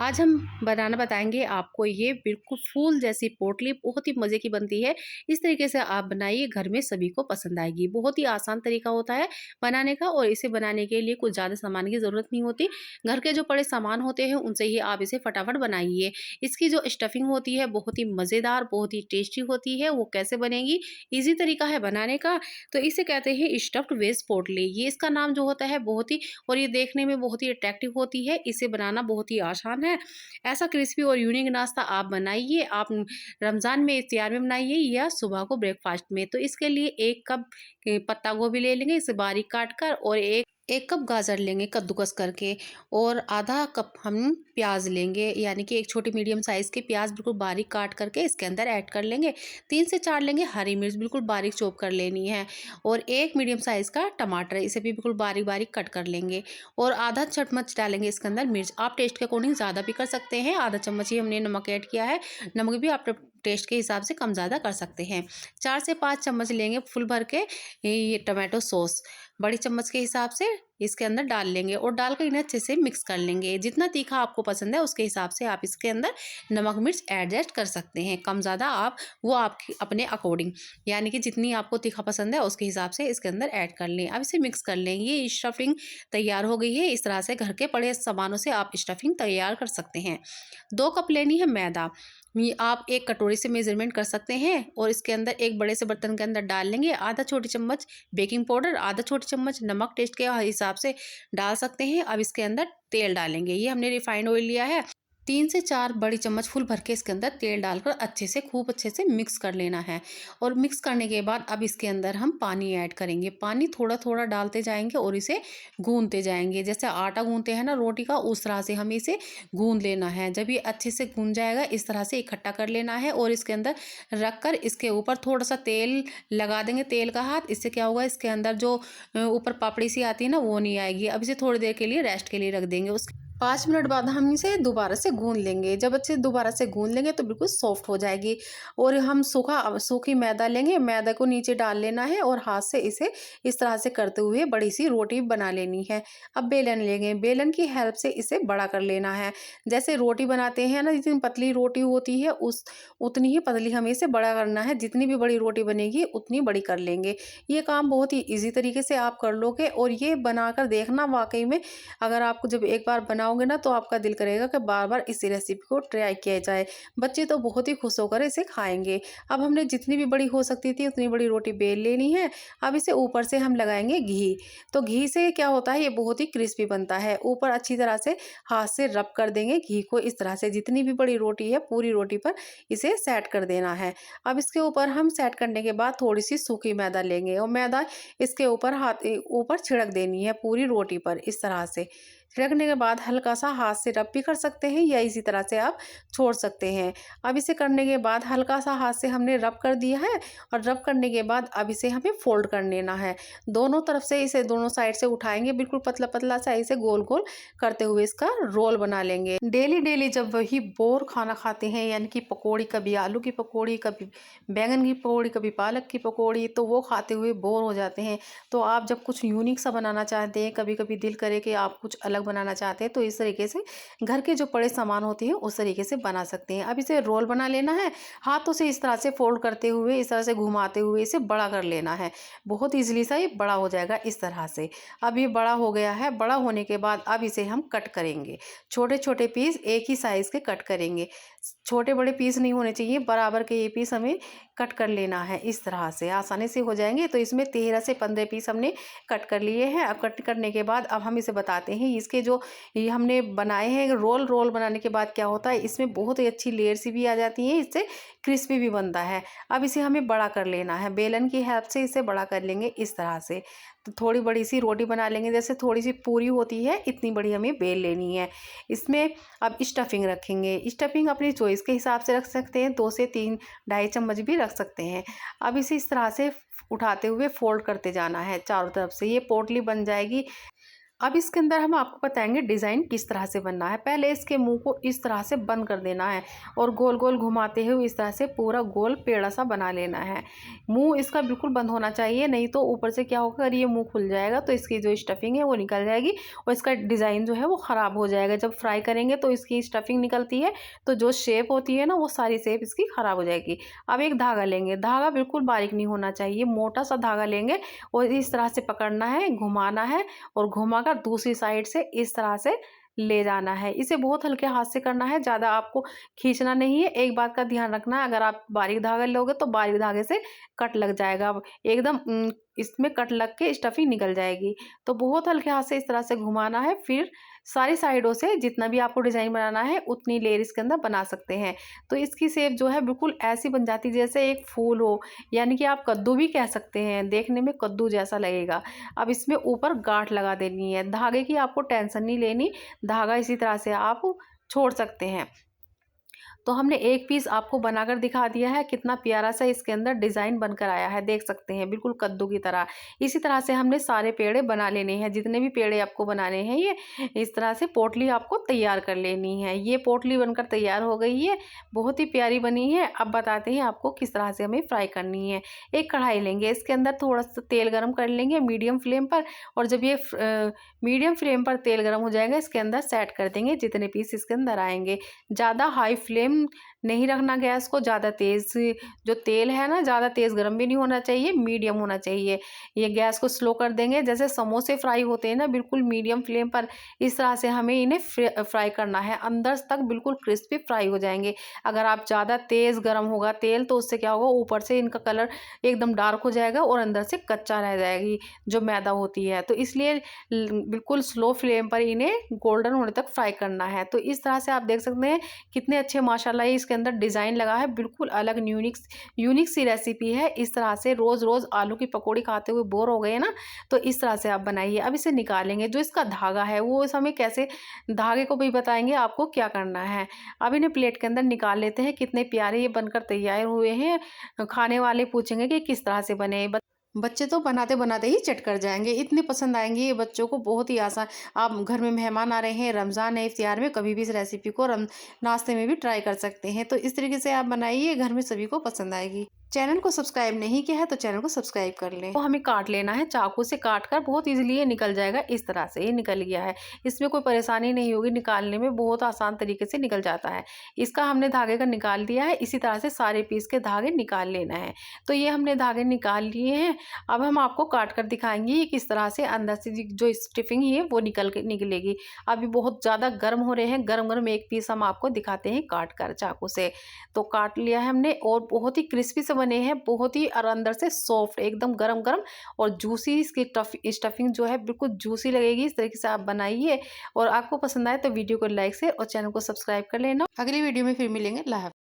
आज हम बनाना बताएँगे आपको ये बिल्कुल फूल जैसी पोटली बहुत ही मज़े की बनती है। इस तरीके से आप बनाइए, घर में सभी को पसंद आएगी। बहुत ही आसान तरीका होता है बनाने का और इसे बनाने के लिए कुछ ज़्यादा सामान की ज़रूरत नहीं होती। घर के जो पड़े सामान होते हैं उनसे ही आप इसे फटाफट बनाइए। इसकी जो स्टफिंग होती है बहुत ही मज़ेदार, बहुत ही टेस्टी होती है। वो कैसे बनेगी? ईज़ी तरीका है बनाने का। तो इसे कहते हैं स्टफ्ड वेज पोटली। ये इसका नाम जो होता है बहुत ही और ये देखने में बहुत ही अट्रैक्टिव होती है। इसे बनाना बहुत ही आसान है। ऐसा क्रिस्पी और यूनिक नाश्ता आप बनाइए। आप रमज़ान में इफ्तियार में बनाइए या सुबह को ब्रेकफास्ट में। तो इसके लिए 1 कप पत्ता गोभी ले लेंगे, इसे बारीक काट कर, और 1 कप गाजर लेंगे कद्दूकस करके, और आधा कप हम प्याज लेंगे, यानी कि एक छोटी मीडियम साइज़ के प्याज बिल्कुल बारीक काट करके इसके अंदर ऐड कर लेंगे। 3 से 4 लेंगे हरी मिर्च, बिल्कुल बारीक चॉप कर लेनी है, और 1 मीडियम साइज़ का टमाटर, इसे भी बिल्कुल बारीक बारीक कट कर लेंगे, और आधा चम्मच डालेंगे इसके अंदर मिर्च। आप टेस्ट के अकॉर्डिंग ज़्यादा भी कर सकते हैं। आधा चम्मच ही हमने नमक ऐड किया है। नमक भी आप टेस्ट के हिसाब से कम ज़्यादा कर सकते हैं। 4 से 5 चम्मच लेंगे फुल भर के ये टमाटो सॉस, बड़ी चम्मच के हिसाब से इसके अंदर डाल लेंगे, और डालकर इन्हें अच्छे से मिक्स कर लेंगे। जितना तीखा आपको पसंद है उसके हिसाब से आप इसके अंदर नमक मिर्च एडजस्ट कर सकते हैं। कम ज़्यादा आप वो आपकी अपने अकॉर्डिंग, यानी कि जितनी आपको तीखा पसंद है उसके हिसाब से इसके अंदर ऐड कर लें। अब इसे मिक्स कर लें। ये स्टफिंग तैयार हो गई है। इस तरह से घर के पड़े सामानों से आप स्टफिंग तैयार कर सकते हैं। 2 कप लेनी है मैदा। ये आप 1 कटोरी से मेज़रमेंट कर सकते हैं, और इसके अंदर एक बड़े से बर्तन के अंदर डाल लेंगे। आधा छोटी चम्मच बेकिंग पाउडर, आधा छोटी चम्मच नमक टेस्ट के हिसाब से डाल सकते हैं। अब इसके अंदर तेल डालेंगे। ये हमने रिफाइंड ऑयल लिया है। 3 से 4 बड़ी चम्मच फुल भर के इसके अंदर तेल डालकर अच्छे से खूब अच्छे से मिक्स कर लेना है, और मिक्स करने के बाद अब इसके अंदर हम पानी ऐड करेंगे। पानी थोड़ा थोड़ा डालते जाएंगे और इसे गूंदते जाएंगे। जैसे आटा गूंदते हैं ना रोटी का, उस तरह से हमें इसे गूंद लेना है। जब ये अच्छे से गूंद जाएगा इस तरह से इकट्ठा कर लेना है, और इसके अंदर रख कर इसके ऊपर थोड़ा सा तेल लगा देंगे, तेल का हाथ। इससे क्या होगा, इसके अंदर जो ऊपर पापड़ी सी आती है ना वो नहीं आएगी। अब इसे थोड़ी देर के लिए रेस्ट के लिए रख देंगे। उसके 5 मिनट बाद हम इसे दोबारा से गूंद लेंगे। जब अच्छे दोबारा से गूंद लेंगे तो बिल्कुल सॉफ्ट हो जाएगी, और हम सूखी मैदा लेंगे। मैदा को नीचे डाल लेना है, और हाथ से इसे इस तरह से करते हुए बड़ी सी रोटी बना लेनी है। अब बेलन लेंगे, बेलन की हेल्प से इसे बड़ा कर लेना है। जैसे रोटी बनाते हैं ना, जितनी पतली रोटी होती है उतनी ही पतली हमें इसे बड़ा करना है। जितनी भी बड़ी रोटी बनेगी उतनी बड़ी कर लेंगे। ये काम बहुत ही ईजी तरीके से आप कर लोगे, और ये बनाकर देखना वाकई में, अगर आपको जब एक बार बनाओगे ना तो आपका दिल करेगा कि बार बार इसी रेसिपी को ट्राई किया जाए। बच्चे तो बहुत ही खुश होकर इसे खाएंगे। अब हमने जितनी भी बड़ी हो सकती थी उतनी बड़ी रोटी बेल लेनी है। अब इसे ऊपर से हम लगाएंगे घी। तो घी से क्या होता है, ये बहुत ही क्रिस्पी बनता है। ऊपर अच्छी तरह से हाथ से रब कर देंगे घी को। इस तरह से जितनी भी बड़ी रोटी है पूरी रोटी पर इसे सेट कर देना है। अब इसके ऊपर हम सेट करने के बाद थोड़ी सी सूखी मैदा लेंगे, और मैदा इसके ऊपर ऊपर छिड़क देनी है पूरी रोटी पर। इस तरह से छिड़कने के बाद हल्का सा हाथ से रब भी कर सकते हैं, या इसी तरह से आप छोड़ सकते हैं। अब इसे करने के बाद हल्का सा हाथ से हमने रब कर दिया है, और रब करने के बाद अब इसे हमें फोल्ड कर लेना है। दोनों तरफ से इसे दोनों साइड से उठाएंगे, बिल्कुल पतला पतला सा इसे गोल गोल करते हुए इसका रोल बना लेंगे। डेली डेली जब वही बोर खाना खाते हैं, यानी कि पकौड़ी, कभी आलू की पकौड़ी, कभी बैंगन की पकौड़ी, कभी पालक की पकौड़ी, तो वो खाते हुए बोर हो जाते हैं। तो आप जब कुछ यूनिक सा बनाना चाहते हैं, कभी कभी दिल करे कि आप कुछ अलग बनाना चाहते हैं, तो इस तरीके से घर के जो पड़े सामान होते हैं उस तरीके से बना सकते हैं। अब इसे रोल बना लेना है। हाथों से इस तरह से फोल्ड करते हुए, इस तरह से घुमाते हुए इसे बड़ा कर लेना है। बहुत ईजिली सा ये बड़ा हो जाएगा इस तरह से। अब ये बड़ा हो गया है। बड़ा होने के बाद अब इसे हम कट करेंगे। छोटे छोटे पीस एक ही साइज के कट करेंगे। छोटे बड़े पीस नहीं होने चाहिए, बराबर के ये पीस हमें कट कर लेना है। इस तरह से आसानी से हो जाएंगे। तो इसमें 13 से 15 पीस हमने कट कर लिए हैं। अब कट करने के बाद अब हम इसे बताते हैं, इसके जो ये हमने बनाए हैं रोल बनाने के बाद क्या होता है, इसमें बहुत ही अच्छी लेयर सी भी आ जाती है, इससे क्रिस्पी भी बनता है। अब इसे हमें बड़ा कर लेना है। बेलन की हेल्प से इसे बड़ा कर लेंगे इस तरह से। तो थोड़ी बड़ी सी रोटी बना लेंगे, जैसे थोड़ी सी पूरी होती है इतनी बड़ी हमें बेल लेनी है। इसमें अब स्टफिंग रखेंगे। स्टफिंग अपनी चॉइस के हिसाब से रख सकते हैं, 2 से 3 ढाई चम्मच भी रख सकते हैं। अब इसे इस तरह से उठाते हुए फोल्ड करते जाना है चारों तरफ से। ये पोटली बन जाएगी। अब इसके अंदर हम आपको बताएंगे डिज़ाइन किस तरह से बनना है। पहले इसके मुंह को इस तरह से बंद कर देना है और गोल गोल घुमाते हुए इस तरह से पूरा गोल पेड़ा सा बना लेना है। मुंह इसका बिल्कुल बंद होना चाहिए, नहीं तो ऊपर से क्या होगा, अगर ये मुंह खुल जाएगा तो इसकी जो स्टफिंग है वो निकल जाएगी और इसका डिज़ाइन जो है वो ख़राब हो जाएगा। जब फ्राई करेंगे तो इसकी स्टफिंग निकलती है तो जो शेप होती है ना, वो सारी शेप इसकी ख़राब हो जाएगी। अब एक धागा लेंगे, धागा बिल्कुल बारीक नहीं होना चाहिए, मोटा सा धागा लेंगे और इस तरह से पकड़ना है, घुमाना है और घुमाकर दूसरी साइड से इस तरह से ले जाना है। इसे बहुत हल्के हाथ से करना है, ज़्यादा आपको खींचना नहीं है। एक बात का ध्यान रखना है, अगर आप बारीक धागा लोगे तो बारीक धागे से कट लग जाएगा, अब एकदम इसमें कट लग के स्टफिंग निकल जाएगी। तो बहुत हल्के हाथ से इस तरह से घुमाना है, फिर सारी साइडों से जितना भी आपको डिज़ाइन बनाना है उतनी लेयर इसके अंदर बना सकते हैं। तो इसकी शेप जो है बिल्कुल ऐसी बन जाती है जैसे एक फूल हो, यानी कि आप कद्दू भी कह सकते हैं, देखने में कद्दू जैसा लगेगा। अब इसमें ऊपर गांठ लगा देनी है। धागे की आपको टेंशन नहीं लेनी, धागा इसी तरह से आप छोड़ सकते हैं। तो हमने एक पीस आपको बनाकर दिखा दिया है, कितना प्यारा सा इसके अंदर डिज़ाइन बनकर आया है, देख सकते हैं बिल्कुल कद्दू की तरह। इसी तरह से हमने सारे पेड़े बना लेने हैं, जितने भी पेड़े आपको बनाने हैं ये इस तरह से पोटली आपको तैयार कर लेनी है। ये पोटली बनकर तैयार हो गई है, बहुत ही प्यारी बनी है। अब बताते हैं आपको किस तरह से हमें फ्राई करनी है। एक कढ़ाई लेंगे, इसके अंदर थोड़ा सा तेल गर्म कर लेंगे मीडियम फ्लेम पर, और जब ये मीडियम फ्लेम पर तेल गर्म हो जाएगा इसके अंदर सेट कर देंगे जितने पीस इसके अंदर आएंगे। ज़्यादा हाई फ्लेम नहीं रखना गैस को, ज़्यादा तेज़ जो तेल है ना, ज़्यादा तेज़ गर्म भी नहीं होना चाहिए, मीडियम होना चाहिए। ये गैस को स्लो कर देंगे, जैसे समोसे फ्राई होते हैं ना, बिल्कुल मीडियम फ्लेम पर इस तरह से हमें इन्हें फ्राई करना है, अंदर तक बिल्कुल क्रिस्पी फ्राई हो जाएंगे। अगर आप ज़्यादा तेज़ गर्म होगा तेल तो उससे क्या होगा, ऊपर से इनका कलर एकदम डार्क हो जाएगा और अंदर से कच्चा रह जाएगी जो मैदा होती है। तो इसलिए बिल्कुल स्लो फ्लेम पर इन्हें गोल्डन होने तक फ्राई करना है। तो इस तरह से आप देख सकते हैं कितने अच्छे माशाल्लाह इसके अंदर डिज़ाइन लगा है, बिल्कुल अलग यूनिक सी रेसिपी है। इस तरह से रोज़ रोज़ आलू की पकौड़ी खाते हुए बोर हो गए ना, तो इस तरह से आप बनाइए। अब इसे निकालेंगे, जो इसका धागा है वो हमें कैसे, धागे को भी बताएंगे आपको क्या करना है। अब इन्हें प्लेट के अंदर निकाल लेते हैं। कितने प्यारे ये बनकर तैयार हुए हैं, खाने वाले पूछेंगे कि किस तरह से बने। बच्चे तो बनाते बनाते ही चट कर जाएंगे, इतने पसंद आएंगे ये बच्चों को, बहुत ही आसान। आप घर में मेहमान आ रहे हैं, रमज़ान है, इफ्तियार में कभी भी इस रेसिपी को नाश्ते में भी ट्राई कर सकते हैं। तो इस तरीके से आप बनाइए, घर में सभी को पसंद आएगी। चैनल को सब्सक्राइब नहीं किया है तो चैनल को सब्सक्राइब कर लें। तो हमें काट लेना है, चाकू से काट कर बहुत इजीली ये निकल जाएगा। इस तरह से ये निकल गया है, इसमें कोई परेशानी नहीं होगी, निकालने में बहुत आसान तरीके से निकल जाता है। इसका हमने धागे का निकाल दिया है, इसी तरह से सारे पीस के धागे निकाल लेना है। तो ये हमने धागे निकाल लिए हैं। अब हम आपको काट कर दिखाएंगे ये किस तरह से अंदर से जो स्टफिंग है वो निकलेगी। अभी बहुत ज़्यादा गर्म हो रहे हैं, गरम गरम एक पीस हम आपको दिखाते हैं काट कर चाकू से। तो काट लिया है हमने और बहुत ही क्रिस्पी से बने हैं, बहुत ही, और अंदर से सॉफ्ट एकदम गरम गरम और जूसी। इसकी स्टफिंग जो है बिल्कुल जूसी लगेगी। इस तरीके से आप बनाइए, और आपको पसंद आए तो वीडियो को लाइक से और चैनल को सब्सक्राइब कर लेना। अगली वीडियो में फिर मिलेंगे। अल्लाह हाफ़िज़।